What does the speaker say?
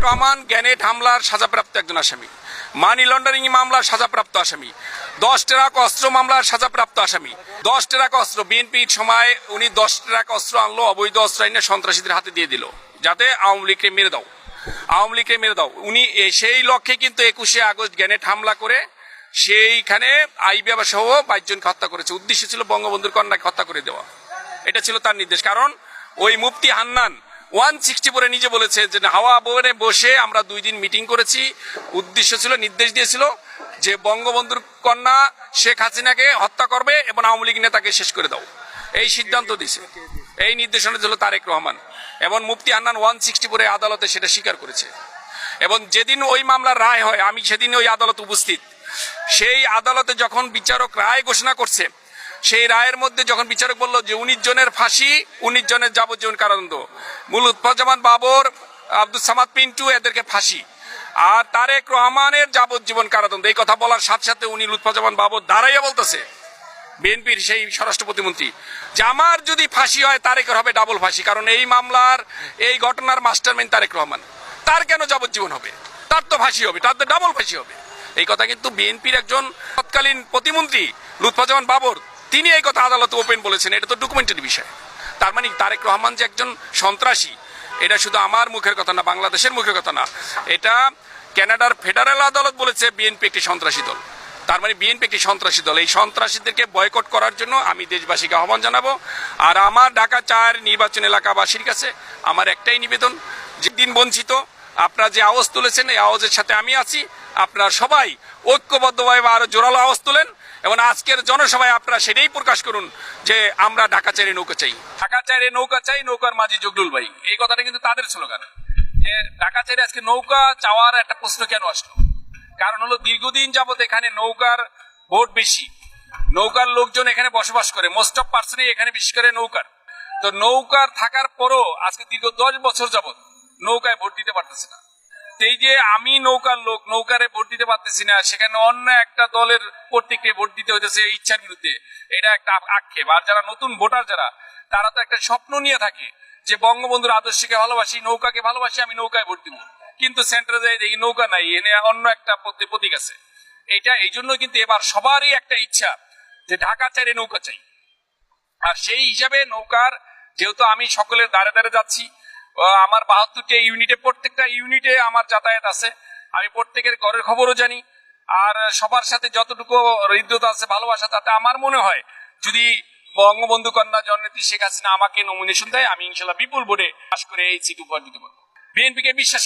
Rahman gannet হামলার সাজাপ্রাপ্ত একজন আসামি, মানি লন্ডারিং মামলার সাজাপ্রাপ্ত আসামি, 10 ট্রাক অস্ত্র মামলার সাজাপ্রাপ্ত আসামি। 10 ট্রাক অস্ত্র বিএনপির সময় উনি 10 ট্রাক অস্ত্র আনলো, অবৈধ অস্ত্র আইনে সন্ত্রাসীদের হাতে দিয়ে দিল, যাতে আওয়ামী লীগকে মেরে দাও, আওয়ামী লীগকে মেরে দাও। উনি সেই লক্ষ্যে কিন্তু 21শে আগস্ট গ্যানেট হামলা করে সেইখানে আইবিএ সহ 22 জনকে হত্যা করেছে। উদ্দেশ্য ছিল বঙ্গবন্ধুর কন্যাকে হত্যা করে দেওয়া, এটা ছিল তার নির্দেশ। কারণ ওই মুফতি হান্নান 164 নিজে বলেছে যে হাওয়া ভবনে বসে আমরা 2 দিন মিটিং করেছি, উদ্দেশ্য ছিল, নির্দেশ দিয়েছিল যে বঙ্গবন্ধুর কন্যা শেখ হাসিনাকে হত্যা করবে এবং আওয়ামী লীগ নেতাকে শেষ করে দাও, এই সিদ্ধান্ত দিয়েছে। এই নির্দেশনা দিল তারেক রহমান এবং মুফতি হান্নান 164 আদালতে সেটা স্বীকার করেছে। এবং যেদিন ওই মামলার রায় হয় আমি সেদিন ওই আদালত উপস্থিত। সেই আদালতে যখন বিচারক রায় ঘোষণা করছে, সেই রায়ের মধ্যে যখন বিচারক বলল যে 19 জনের ফাঁসি, 19 জনের যাবজ্জীবন কারাদণ্ড, লুৎফুজ্জামান বাবর, আব্দুল সামাদ পিন্টু এদেরকে ফাঁসি, আর তারেক রহমানের যাবজ্জীবন কারাদণ্ড, এই কথা বলার সাথে সাথে উনি লুৎফুজ্জামান বাবর দাঁড়াইয়া বলতেছে, বিএনপির সেই স্বরাষ্ট্র প্রতিমন্ত্রী, যে আমার যদি ফাঁসি হয় তারেকের হবে ডাবল ফাঁসি, কারণ এই মামলার এই ঘটনার মাস্টারমাইন্ড তারেক রহমান, তার কেন যাবজ্জীবন হবে, তার তো ফাঁসি হবে, তার তো ডাবল ফাঁসি হবে। এই কথা কিন্তু বিএনপির একজন তৎকালীন প্রতিমন্ত্রী লুৎফুজ্জামান বাবর তিনি এই কথা আদালতে ওপেন বলেছেন, এটা তো ডকুমেন্টারি বিষয়। তার মানে তারেক রহমান যে একজন সন্ত্রাসী, এটা শুধু আমার মুখের কথা না, বাংলাদেশের মুখের কথা না, এটা কানাডার ফেডারেল আদালত বলেছে বিএনপি একটি সন্ত্রাসী দল। তার মানে বিএনপি একটি সন্ত্রাসী দল। এই সন্ত্রাসীদেরকে বয়কট করার জন্য আমি দেশবাসীকে আহ্বান জানাবো। আর আমার ঢাকা 4 নির্বাচন এলাকাবাসীর কাছে আমার একটাই নিবেদন, যে দিন বঞ্চিত, আপনারা যে আওয়াজ তুলেছেন এই আওয়াজের সাথে আমি আছি, আপনারা সবাই ঐক্যবদ্ধভাবে আরো জোরালো আওয়াজ তুলেন এবং আজকের জনসভায় আপনারা সেটাই প্রকাশ করুন যে আমরা ঢাকা 4 নৌকা চাই, ঢাকা 4 নৌকা চাই, নৌকার মাঝি জগলুল ভাই, এই কথাটা কিন্তু তাদের স্লোগান। যে ঢাকা 4 আজকে নৌকা চাওয়ার একটা প্রশ্ন কেন আসলো? কারণ হলো দীর্ঘদিন যাবত এখানে নৌকার ভোট বেশি, নৌকার লোকজন এখানে বসবাস করে, মোস্ট অফ পার্সনই এখানে বিশেষ করে নৌকার। তো নৌকার থাকার পরও আজকে দীর্ঘ 10 বছর যাবত নৌকায় ভোট দিতে পারতেছে না। এই যে আমি নৌকার লোক, নৌকারে ভোট দিতে পারতেছি না, সেখানে অন্য একটা দলের প্রত্যেককে ভোট দিতে হইতেছে ইচ্ছার বিরুদ্ধে, এটা একটা আক্ষেপ। আর যারা নতুন ভোটার যারা, তারা তো একটা স্বপ্ন নিয়ে থাকে যে বঙ্গবন্ধুর আদর্শকে ভালোবাসি, নৌকাকে ভালোবাসি, আমি নৌকায় ভোট দিব, কিন্তু সেন্টারে যাই দেখি নৌকা নাই, এনে অন্য একটা প্রতীক আছে। এটা এই জন্য কিন্তু এবার সবারই একটা ইচ্ছা যে ঢাকা 4 নৌকা চাই। আর সেই হিসাবে নৌকার, যেহেতু আমি সকলের দ্বারে দ্বারে যাচ্ছি, আমার 72টা ইউনিটে, প্রত্যেকটা ইউনিটে আমার যাতায়াত আছে, আমি প্রত্যেকের ঘরের খবরও জানি, আর সবার সাথে যতটুকু হৃদ্যতা আছে, ভালোবাসা, তাতে আমার মনে হয় যদি বঙ্গবন্ধু কন্যা জননেত্রী শেখ হাসিনা আমাকে নমিনেশন দেয়, আমি ইনশাল্লাহ বিপুল ভোটে পাস করে এই সিট উপহার দিতে পারবো। বিএনপিকে বিশ্বাস